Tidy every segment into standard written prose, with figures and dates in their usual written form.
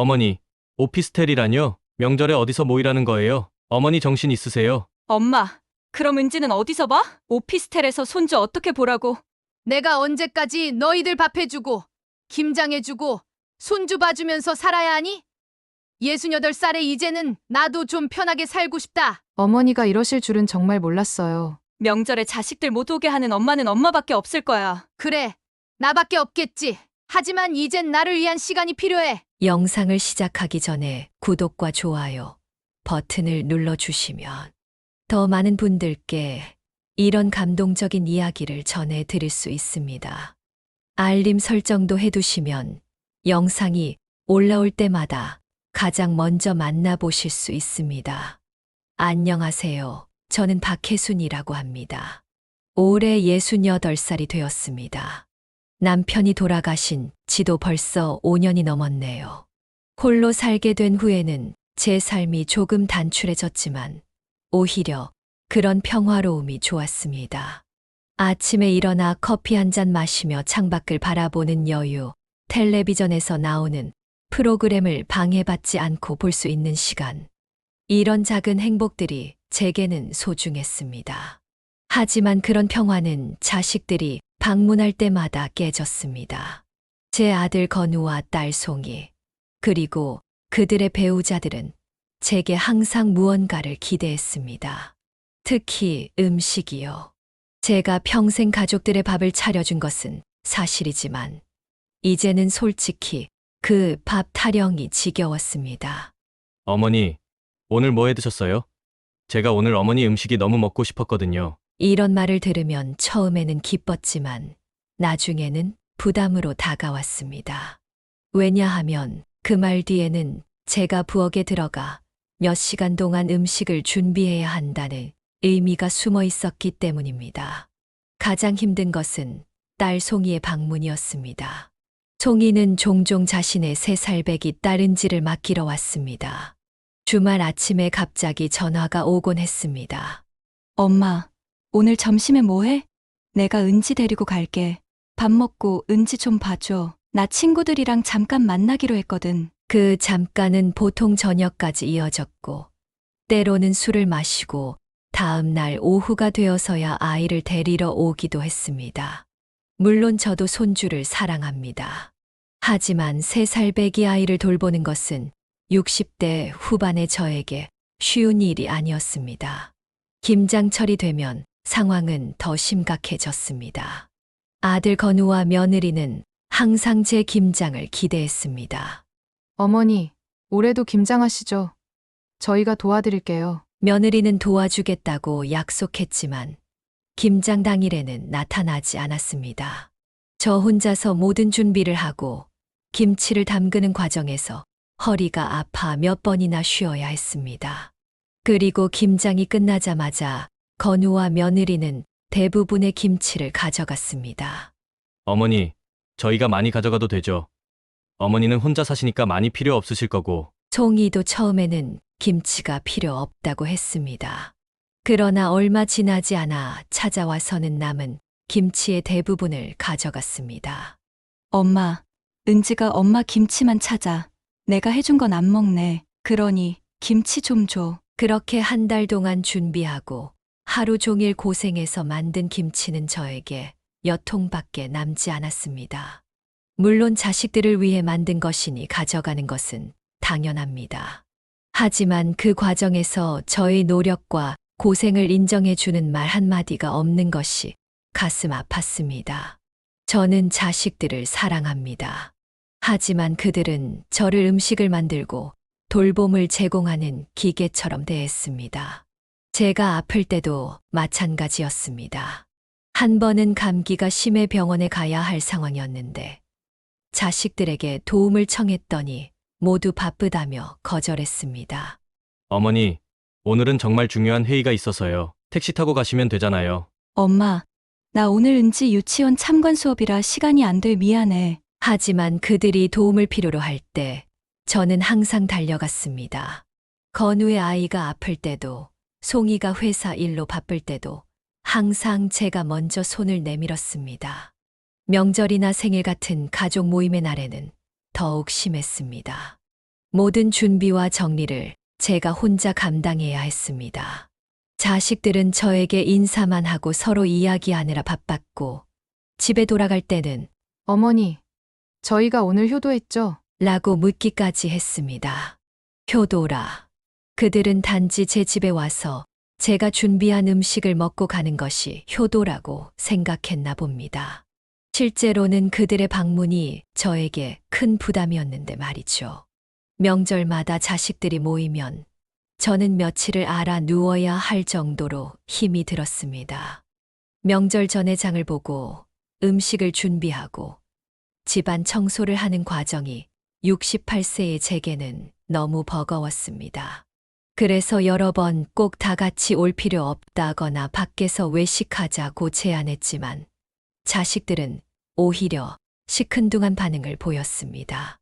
어머니, 오피스텔이라뇨? 명절에 어디서 모이라는 거예요? 어머니 정신 있으세요? 엄마, 그럼 은지는 어디서 봐? 오피스텔에서 손주 어떻게 보라고? 내가 언제까지 너희들 밥해주고, 김장해주고, 손주 봐주면서 살아야 하니? 68살에 이제는 나도 좀 편하게 살고 싶다. 어머니가 이러실 줄은 정말 몰랐어요. 명절에 자식들 못 오게 하는 엄마는 엄마밖에 없을 거야. 그래, 나밖에 없겠지. 하지만 이젠 나를 위한 시간이 필요해. 영상을 시작하기 전에 구독과 좋아요 버튼을 눌러주시면 더 많은 분들께 이런 감동적인 이야기를 전해드릴 수 있습니다. 알림 설정도 해두시면 영상이 올라올 때마다 가장 먼저 만나보실 수 있습니다. 안녕하세요. 저는 박혜순이라고 합니다. 올해 68살이 되었습니다. 남편이 돌아가신 지도 벌써 5년이 넘었네요. 홀로 살게 된 후에는 제 삶이 조금 단출해졌지만 오히려 그런 평화로움이 좋았습니다. 아침에 일어나 커피 한 잔 마시며 창밖을 바라보는 여유, 텔레비전에서 나오는 프로그램을 방해받지 않고 볼 수 있는 시간. 이런 작은 행복들이 제게는 소중했습니다. 하지만 그런 평화는 자식들이 방문할 때마다 깨졌습니다. 제 아들 건우와 딸 송이, 그리고 그들의 배우자들은 제게 항상 무언가를 기대했습니다. 특히 음식이요. 제가 평생 가족들의 밥을 차려준 것은 사실이지만 이제는 솔직히 그 밥 타령이 지겨웠습니다. 어머니, 오늘 뭐 해 드셨어요? 제가 오늘 어머니 음식이 너무 먹고 싶었거든요. 이런 말을 들으면 처음에는 기뻤지만 나중에는 부담으로 다가왔습니다. 왜냐하면 그 말 뒤에는 제가 부엌에 들어가 몇 시간 동안 음식을 준비해야 한다는 의미가 숨어 있었기 때문입니다. 가장 힘든 것은 딸 송이의 방문이었습니다. 송이는 종종 자신의 3살배기 딸 은지를 맡기러 왔습니다. 주말 아침에 갑자기 전화가 오곤 했습니다. 엄마, 오늘 점심에 뭐 해? 내가 은지 데리고 갈게. 밥 먹고 은지 좀 봐줘. 나 친구들이랑 잠깐 만나기로 했거든. 그 잠깐은 보통 저녁까지 이어졌고, 때로는 술을 마시고 다음 날 오후가 되어서야 아이를 데리러 오기도 했습니다. 물론 저도 손주를 사랑합니다. 하지만 3살배기 아이를 돌보는 것은 60대 후반의 저에게 쉬운 일이 아니었습니다. 김장철이 되면 상황은 더 심각해졌습니다. 아들 건우와 며느리는 항상 제 김장을 기대했습니다. 어머니, 올해도 김장하시죠? 저희가 도와드릴게요. 며느리는 도와주겠다고 약속했지만 김장 당일에는 나타나지 않았습니다. 저 혼자서 모든 준비를 하고 김치를 담그는 과정에서 허리가 아파 몇 번이나 쉬어야 했습니다. 그리고 김장이 끝나자마자 건우와 며느리는 대부분의 김치를 가져갔습니다. 어머니, 저희가 많이 가져가도 되죠? 어머니는 혼자 사시니까 많이 필요 없으실 거고. 송이도 처음에는 김치가 필요 없다고 했습니다. 그러나 얼마 지나지 않아 찾아와서는 남은 김치의 대부분을 가져갔습니다. 엄마, 은지가 엄마 김치만 찾아. 내가 해준 건 안 먹네. 그러니 김치 좀 줘. 그렇게 한 달 동안 준비하고 하루 종일 고생해서 만든 김치는 저에게 몇 통밖에 남지 않았습니다. 물론 자식들을 위해 만든 것이니 가져가는 것은 당연합니다. 하지만 그 과정에서 저의 노력과 고생을 인정해주는 말 한마디가 없는 것이 가슴 아팠습니다. 저는 자식들을 사랑합니다. 하지만 그들은 저를 음식을 만들고 돌봄을 제공하는 기계처럼 대했습니다. 제가 아플 때도 마찬가지였습니다. 한 번은 감기가 심해 병원에 가야 할 상황이었는데 자식들에게 도움을 청했더니 모두 바쁘다며 거절했습니다. 어머니, 오늘은 정말 중요한 회의가 있어서요. 택시 타고 가시면 되잖아요. 엄마, 나 오늘 은지 유치원 참관 수업이라 시간이 안 돼 미안해. 하지만 그들이 도움을 필요로 할 때 저는 항상 달려갔습니다. 건우의 아이가 아플 때도, 송이가 회사 일로 바쁠 때도 항상 제가 먼저 손을 내밀었습니다. 명절이나 생일 같은 가족 모임의 날에는 더욱 심했습니다. 모든 준비와 정리를 제가 혼자 감당해야 했습니다. 자식들은 저에게 인사만 하고 서로 이야기하느라 바빴고, 집에 돌아갈 때는 어머니, 저희가 오늘 효도했죠? 라고 묻기까지 했습니다. 효도라. 그들은 단지 제 집에 와서 제가 준비한 음식을 먹고 가는 것이 효도라고 생각했나 봅니다. 실제로는 그들의 방문이 저에게 큰 부담이었는데 말이죠. 명절마다 자식들이 모이면 저는 며칠을 알아 누워야 할 정도로 힘이 들었습니다. 명절 전에 장을 보고 음식을 준비하고 집안 청소를 하는 과정이 68세의 제게는 너무 버거웠습니다. 그래서 여러 번 꼭 다 같이 올 필요 없다거나 밖에서 외식하자고 제안했지만 자식들은 오히려 시큰둥한 반응을 보였습니다.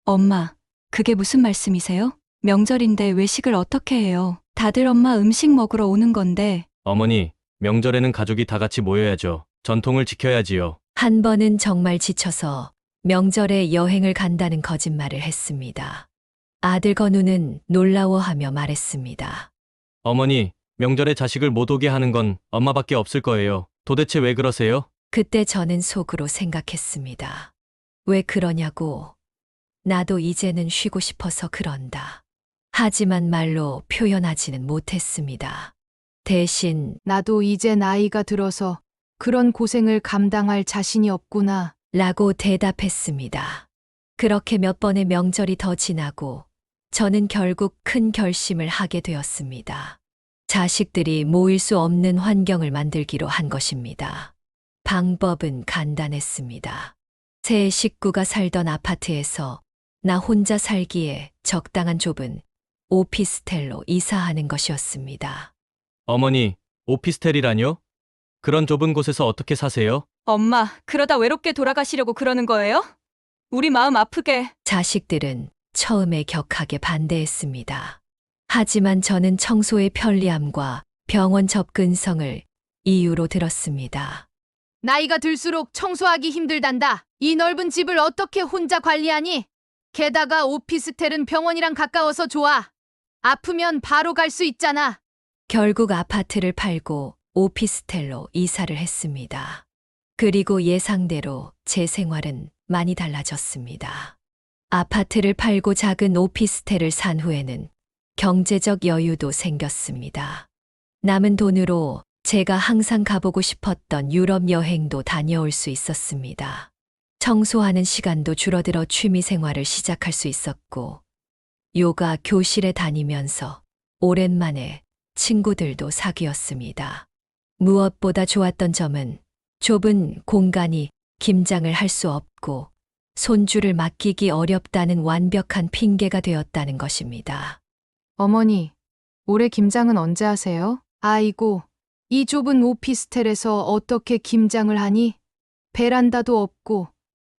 엄마, 그게 무슨 말씀이세요? 명절인데 외식을 어떻게 해요? 다들 엄마 음식 먹으러 오는 건데. 어머니, 명절에는 가족이 다 같이 모여야죠. 전통을 지켜야지요. 한 번은 정말 지쳐서 명절에 여행을 간다는 거짓말을 했습니다. 아들 건우는 놀라워하며 말했습니다. 어머니, 명절에 자식을 못 오게 하는 건 엄마밖에 없을 거예요. 도대체 왜 그러세요? 그때 저는 속으로 생각했습니다. 왜 그러냐고. 나도 이제는 쉬고 싶어서 그런다. 하지만 말로 표현하지는 못했습니다. 대신 나도 이제 나이가 들어서 그런 고생을 감당할 자신이 없구나. 라고 대답했습니다. 그렇게 몇 번의 명절이 더 지나고 저는 결국 큰 결심을 하게 되었습니다. 자식들이 모일 수 없는 환경을 만들기로 한 것입니다. 방법은 간단했습니다. 세 식구가 살던 아파트에서 나 혼자 살기에 적당한 좁은 오피스텔로 이사하는 것이었습니다. 어머니, 오피스텔이라뇨? 그런 좁은 곳에서 어떻게 사세요? 엄마, 그러다 외롭게 돌아가시려고 그러는 거예요? 우리 마음 아프게. 자식들은 처음에 격하게 반대했습니다. 하지만 저는 청소의 편리함과 병원 접근성을 이유로 들었습니다. 나이가 들수록 청소하기 힘들단다. 이 넓은 집을 어떻게 혼자 관리하니? 게다가 오피스텔은 병원이랑 가까워서 좋아. 아프면 바로 갈 수 있잖아. 결국 아파트를 팔고 오피스텔로 이사를 했습니다. 그리고 예상대로 제 생활은 많이 달라졌습니다. 아파트를 팔고 작은 오피스텔을 산 후에는 경제적 여유도 생겼습니다. 남은 돈으로 제가 항상 가보고 싶었던 유럽 여행도 다녀올 수 있었습니다. 청소하는 시간도 줄어들어 취미 생활을 시작할 수 있었고, 요가 교실에 다니면서 오랜만에 친구들도 사귀었습니다. 무엇보다 좋았던 점은 좁은 공간이 김장을 할 수 없고 손주를 맡기기 어렵다는 완벽한 핑계가 되었다는 것입니다. 어머니, 올해 김장은 언제 하세요? 아이고, 이 좁은 오피스텔에서 어떻게 김장을 하니? 베란다도 없고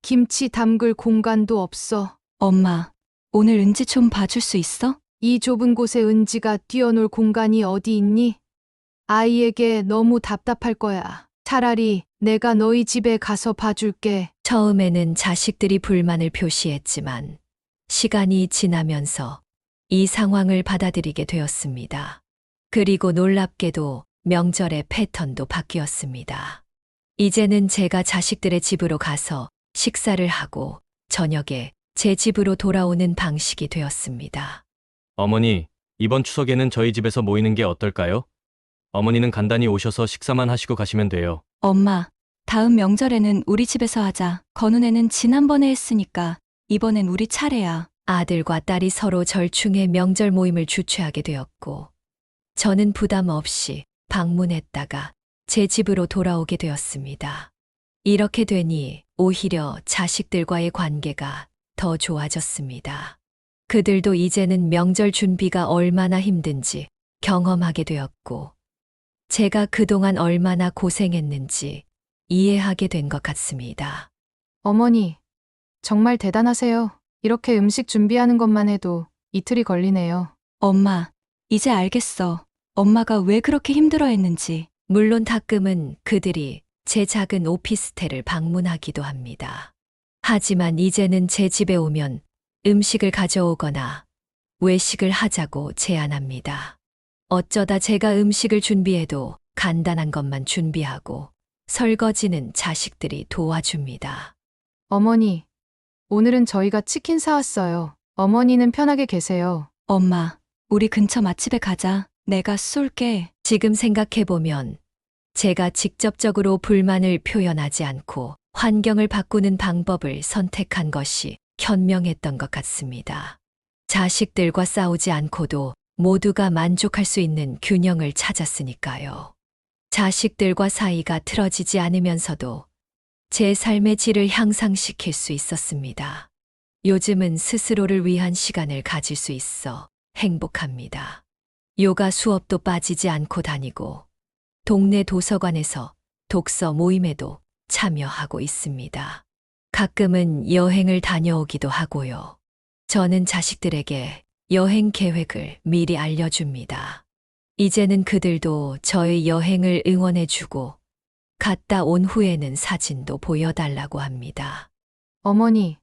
김치 담글 공간도 없어. 엄마, 오늘 은지 좀 봐줄 수 있어? 이 좁은 곳에 은지가 뛰어놀 공간이 어디 있니? 아이에게 너무 답답할 거야. 차라리 내가 너희 집에 가서 봐줄게. 처음에는 자식들이 불만을 표시했지만 시간이 지나면서 이 상황을 받아들이게 되었습니다. 그리고 놀랍게도 명절의 패턴도 바뀌었습니다. 이제는 제가 자식들의 집으로 가서 식사를 하고 저녁에 제 집으로 돌아오는 방식이 되었습니다. 어머니, 이번 추석에는 저희 집에서 모이는 게 어떨까요? 어머니는 간단히 오셔서 식사만 하시고 가시면 돼요. 엄마, 다음 명절에는 우리 집에서 하자. 건우네는 지난번에 했으니까 이번엔 우리 차례야. 아들과 딸이 서로 절충의 명절 모임을 주최하게 되었고, 저는 부담 없이 방문했다가 제 집으로 돌아오게 되었습니다. 이렇게 되니 오히려 자식들과의 관계가 더 좋아졌습니다. 그들도 이제는 명절 준비가 얼마나 힘든지 경험하게 되었고, 제가 그동안 얼마나 고생했는지 이해하게 된 것 같습니다. 어머니, 정말 대단하세요. 이렇게 음식 준비하는 것만 해도 이틀이 걸리네요. 엄마, 이제 알겠어. 엄마가 왜 그렇게 힘들어했는지. 물론 가끔은 그들이 제 작은 오피스텔을 방문하기도 합니다. 하지만 이제는 제 집에 오면 음식을 가져오거나 외식을 하자고 제안합니다. 어쩌다 제가 음식을 준비해도 간단한 것만 준비하고 설거지는 자식들이 도와줍니다. 어머니, 오늘은 저희가 치킨 사왔어요. 어머니는 편하게 계세요. 엄마, 우리 근처 맛집에 가자. 내가 쏠게. 지금 생각해보면 제가 직접적으로 불만을 표현하지 않고 환경을 바꾸는 방법을 선택한 것이 현명했던 것 같습니다. 자식들과 싸우지 않고도 모두가 만족할 수 있는 균형을 찾았으니까요. 자식들과 사이가 틀어지지 않으면서도 제 삶의 질을 향상시킬 수 있었습니다. 요즘은 스스로를 위한 시간을 가질 수 있어 행복합니다. 요가 수업도 빠지지 않고 다니고 동네 도서관에서 독서 모임에도 참여하고 있습니다. 가끔은 여행을 다녀오기도 하고요. 저는 자식들에게 여행 계획을 미리 알려줍니다. 이제는 그들도 저의 여행을 응원해주고 갔다 온 후에는 사진도 보여달라고 합니다. 어머니,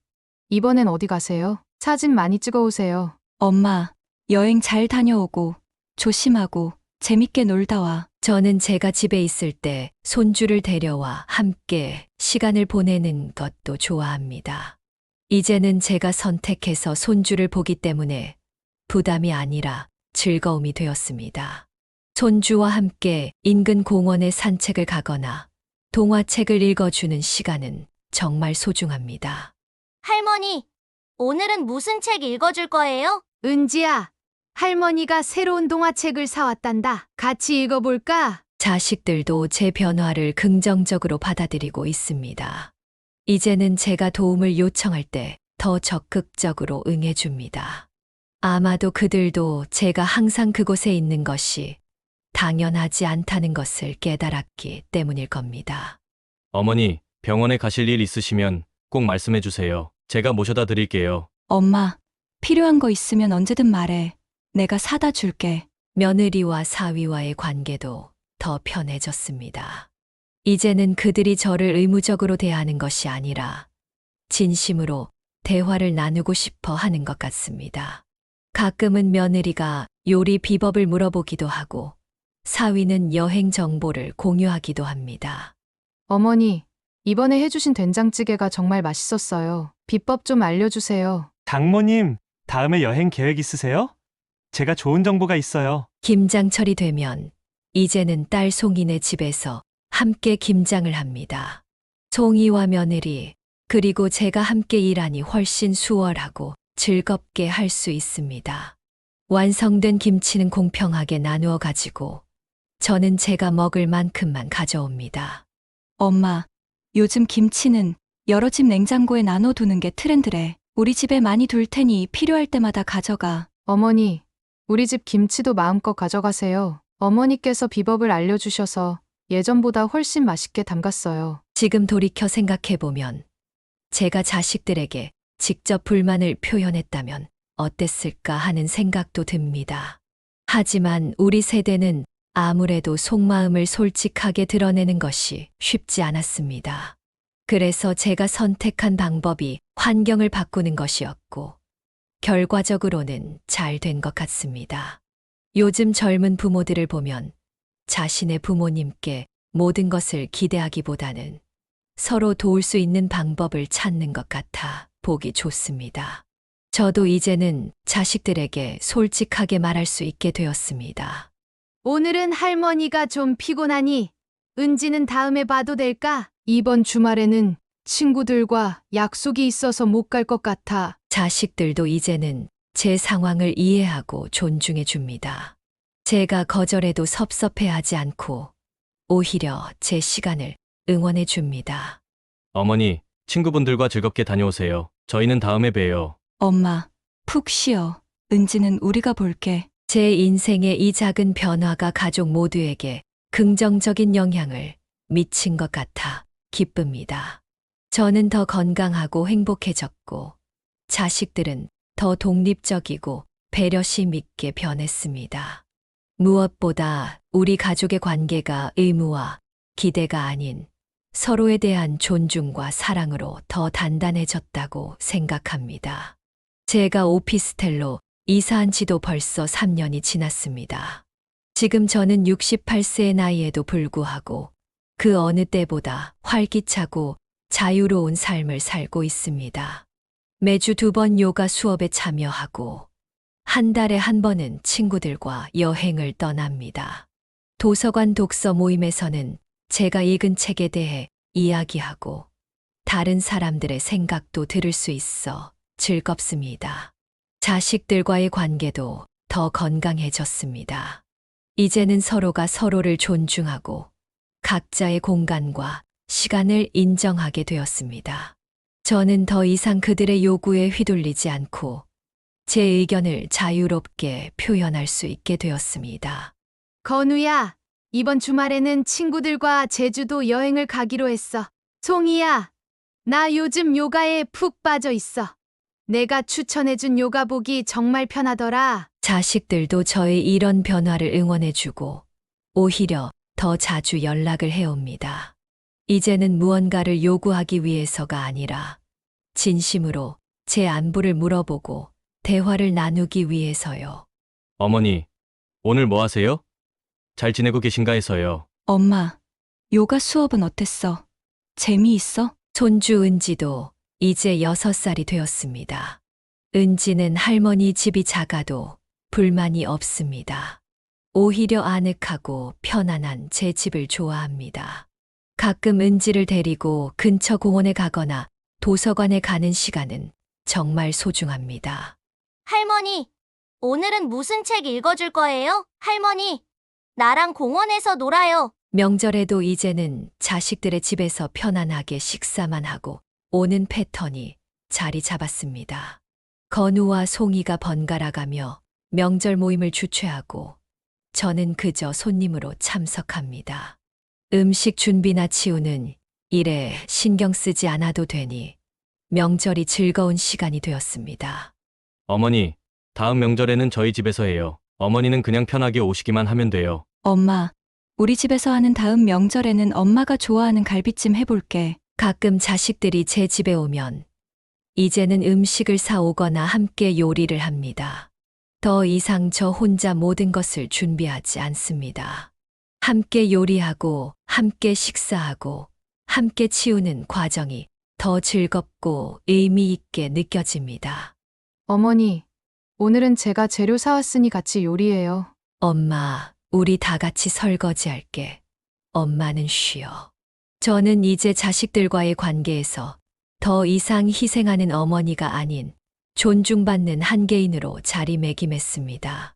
이번엔 어디 가세요? 사진 많이 찍어오세요. 엄마, 여행 잘 다녀오고 조심하고 재밌게 놀다 와. 저는 제가 집에 있을 때 손주를 데려와 함께 시간을 보내는 것도 좋아합니다. 이제는 제가 선택해서 손주를 보기 때문에 부담이 아니라 즐거움이 되었습니다. 손주와 함께 인근 공원에 산책을 가거나 동화책을 읽어주는 시간은 정말 소중합니다. 할머니, 오늘은 무슨 책 읽어줄 거예요? 은지야, 할머니가 새로운 동화책을 사왔단다. 같이 읽어볼까? 자식들도 제 변화를 긍정적으로 받아들이고 있습니다. 이제는 제가 도움을 요청할 때 더 적극적으로 응해줍니다. 아마도 그들도 제가 항상 그곳에 있는 것이 당연하지 않다는 것을 깨달았기 때문일 겁니다. 어머니, 병원에 가실 일 있으시면 꼭 말씀해 주세요. 제가 모셔다 드릴게요. 엄마, 필요한 거 있으면 언제든 말해. 내가 사다 줄게. 며느리와 사위와의 관계도 더 편해졌습니다. 이제는 그들이 저를 의무적으로 대하는 것이 아니라 진심으로 대화를 나누고 싶어 하는 것 같습니다. 가끔은 며느리가 요리 비법을 물어보기도 하고 사위는 여행 정보를 공유하기도 합니다. 어머니, 이번에 해주신 된장찌개가 정말 맛있었어요. 비법 좀 알려주세요. 장모님, 다음에 여행 계획 있으세요? 제가 좋은 정보가 있어요. 김장철이 되면 이제는 딸 송이네 집에서 함께 김장을 합니다. 송이와 며느리 그리고 제가 함께 일하니 훨씬 수월하고 즐겁게 할 수 있습니다. 완성된 김치는 공평하게 나누어 가지고 저는 제가 먹을 만큼만 가져옵니다. 엄마, 요즘 김치는 여러 집 냉장고에 나눠두는 게 트렌드래. 우리 집에 많이 둘 테니 필요할 때마다 가져가. 어머니, 우리 집 김치도 마음껏 가져가세요. 어머니께서 비법을 알려주셔서 예전보다 훨씬 맛있게 담갔어요. 지금 돌이켜 생각해보면 제가 자식들에게 직접 불만을 표현했다면 어땠을까 하는 생각도 듭니다. 하지만 우리 세대는 아무래도 속마음을 솔직하게 드러내는 것이 쉽지 않았습니다. 그래서 제가 선택한 방법이 환경을 바꾸는 것이었고, 결과적으로는 잘 된 것 같습니다. 요즘 젊은 부모들을 보면 자신의 부모님께 모든 것을 기대하기보다는 서로 도울 수 있는 방법을 찾는 것 같아 보기 좋습니다. 저도 이제는 자식들에게 솔직하게 말할 수 있게 되었습니다. 오늘은 할머니가 좀 피곤하니 은지는 다음에 봐도 될까? 이번 주말에는 친구들과 약속이 있어서 못 갈 것 같아. 자식들도 이제는 제 상황을 이해하고 존중해 줍니다. 제가 거절해도 섭섭해하지 않고 오히려 제 시간을 응원해 줍니다. 어머니, 친구분들과 즐겁게 다녀오세요. 저희는 다음에 봬요. 엄마, 푹 쉬어. 은지는 우리가 볼게. 제 인생의 이 작은 변화가 가족 모두에게 긍정적인 영향을 미친 것 같아 기쁩니다. 저는 더 건강하고 행복해졌고, 자식들은 더 독립적이고 배려심 있게 변했습니다. 무엇보다 우리 가족의 관계가 의무와 기대가 아닌 서로에 대한 존중과 사랑으로 더 단단해졌다고 생각합니다. 제가 오피스텔로 이사한 지도 벌써 3년이 지났습니다. 지금 저는 68세의 나이에도 불구하고 그 어느 때보다 활기차고 자유로운 삶을 살고 있습니다. 매주 2번 요가 수업에 참여하고 한 달에 한 번은 친구들과 여행을 떠납니다. 도서관 독서 모임에서는 제가 읽은 책에 대해 이야기하고 다른 사람들의 생각도 들을 수 있어 즐겁습니다. 자식들과의 관계도 더 건강해졌습니다. 이제는 서로가 서로를 존중하고 각자의 공간과 시간을 인정하게 되었습니다. 저는 더 이상 그들의 요구에 휘둘리지 않고 제 의견을 자유롭게 표현할 수 있게 되었습니다. 건우야, 이번 주말에는 친구들과 제주도 여행을 가기로 했어. 송이야, 나 요즘 요가에 푹 빠져 있어. 내가 추천해준 요가복이 정말 편하더라. 자식들도 저의 이런 변화를 응원해주고 오히려 더 자주 연락을 해옵니다. 이제는 무언가를 요구하기 위해서가 아니라 진심으로 제 안부를 물어보고 대화를 나누기 위해서요. 어머니, 오늘 뭐 하세요? 잘 지내고 계신가 해서요. 엄마, 요가 수업은 어땠어? 재미있어? 손주 은지도 이제 6살이 되었습니다. 은지는 할머니 집이 작아도 불만이 없습니다. 오히려 아늑하고 편안한 제 집을 좋아합니다. 가끔 은지를 데리고 근처 공원에 가거나 도서관에 가는 시간은 정말 소중합니다. 할머니, 오늘은 무슨 책 읽어줄 거예요? 할머니, 나랑 공원에서 놀아요. 명절에도 이제는 자식들의 집에서 편안하게 식사만 하고 오는 패턴이 자리 잡았습니다. 건우와 송이가 번갈아가며 명절 모임을 주최하고 저는 그저 손님으로 참석합니다. 음식 준비나 치우는 일에 신경 쓰지 않아도 되니 명절이 즐거운 시간이 되었습니다. 어머니, 다음 명절에는 저희 집에서 해요. 어머니는 그냥 편하게 오시기만 하면 돼요. 엄마, 우리 집에서 하는 다음 명절에는 엄마가 좋아하는 갈비찜 해볼게. 가끔 자식들이 제 집에 오면 이제는 음식을 사오거나 함께 요리를 합니다. 더 이상 저 혼자 모든 것을 준비하지 않습니다. 함께 요리하고 함께 식사하고 함께 치우는 과정이 더 즐겁고 의미 있게 느껴집니다. 어머니, 오늘은 제가 재료 사왔으니 같이 요리해요. 엄마, 우리 다 같이 설거지할게. 엄마는 쉬어. 저는 이제 자식들과의 관계에서 더 이상 희생하는 어머니가 아닌 존중받는 한 개인으로 자리매김했습니다.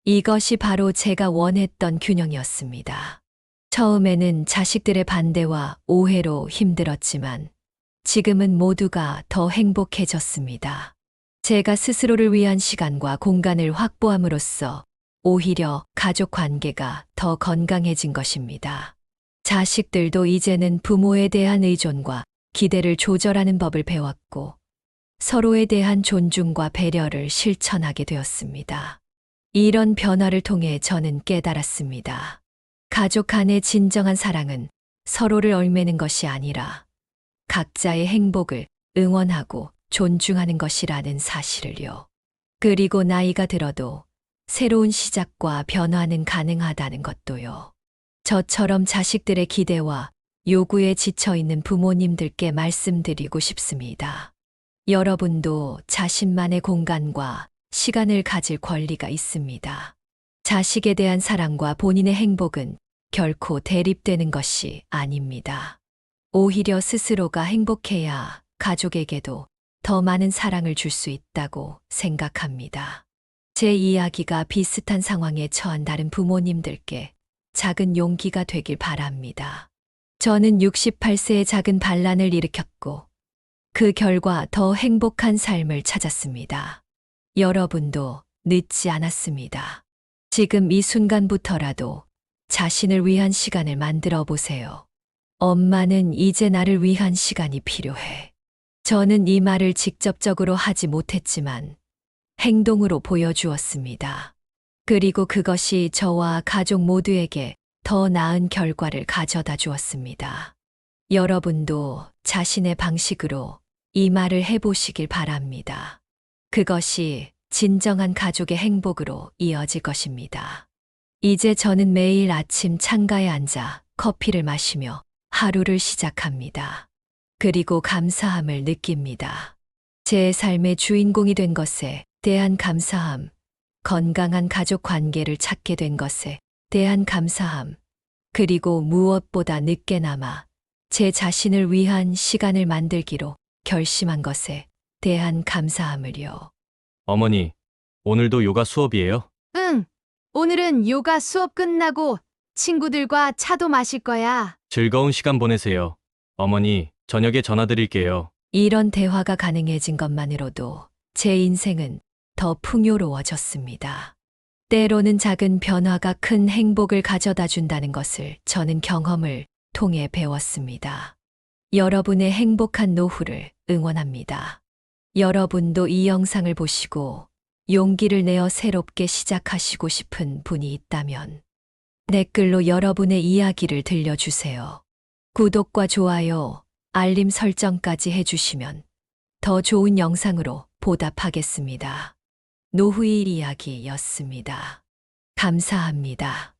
이것이 바로 제가 원했던 균형이었습니다. 처음에는 자식들의 반대와 오해로 힘들었지만 지금은 모두가 더 행복해졌습니다. 제가 스스로를 위한 시간과 공간을 확보함으로써 오히려 가족 관계가 더 건강해진 것입니다. 자식들도 이제는 부모에 대한 의존과 기대를 조절하는 법을 배웠고 서로에 대한 존중과 배려를 실천하게 되었습니다. 이런 변화를 통해 저는 깨달았습니다. 가족 간의 진정한 사랑은 서로를 얽매는 것이 아니라 각자의 행복을 응원하고 존중하는 것이라는 사실을요. 그리고 나이가 들어도 새로운 시작과 변화는 가능하다는 것도요. 저처럼 자식들의 기대와 요구에 지쳐있는 부모님들께 말씀드리고 싶습니다. 여러분도 자신만의 공간과 시간을 가질 권리가 있습니다. 자식에 대한 사랑과 본인의 행복은 결코 대립되는 것이 아닙니다. 오히려 스스로가 행복해야 가족에게도 더 많은 사랑을 줄 수 있다고 생각합니다. 제 이야기가 비슷한 상황에 처한 다른 부모님들께 작은 용기가 되길 바랍니다. 저는 68세의 작은 반란을 일으켰고 그 결과 더 행복한 삶을 찾았습니다. 여러분도 늦지 않았습니다. 지금 이 순간부터라도 자신을 위한 시간을 만들어 보세요. 엄마는 이제 나를 위한 시간이 필요해. 저는 이 말을 직접적으로 하지 못했지만 행동으로 보여주었습니다. 그리고 그것이 저와 가족 모두에게 더 나은 결과를 가져다 주었습니다. 여러분도 자신의 방식으로 이 말을 해보시길 바랍니다. 그것이 진정한 가족의 행복으로 이어질 것입니다. 이제 저는 매일 아침 창가에 앉아 커피를 마시며 하루를 시작합니다. 그리고 감사함을 느낍니다. 제 삶의 주인공이 된 것에 대한 감사함, 건강한 가족 관계를 찾게 된 것에 대한 감사함, 그리고 무엇보다 늦게나마 제 자신을 위한 시간을 만들기로 결심한 것에 대한 감사함을요. 어머니, 오늘도 요가 수업이에요? 응. 오늘은 요가 수업 끝나고 친구들과 차도 마실 거야. 즐거운 시간 보내세요. 어머니, 저녁에 전화 드릴게요. 이런 대화가 가능해진 것만으로도 제 인생은 더 풍요로워졌습니다. 때로는 작은 변화가 큰 행복을 가져다 준다는 것을 저는 경험을 통해 배웠습니다. 여러분의 행복한 노후를 응원합니다. 여러분도 이 영상을 보시고 용기를 내어 새롭게 시작하시고 싶은 분이 있다면 댓글로 여러분의 이야기를 들려주세요. 구독과 좋아요, 알림 설정까지 해주시면 더 좋은 영상으로 보답하겠습니다. 노후일 이야기였습니다. 감사합니다.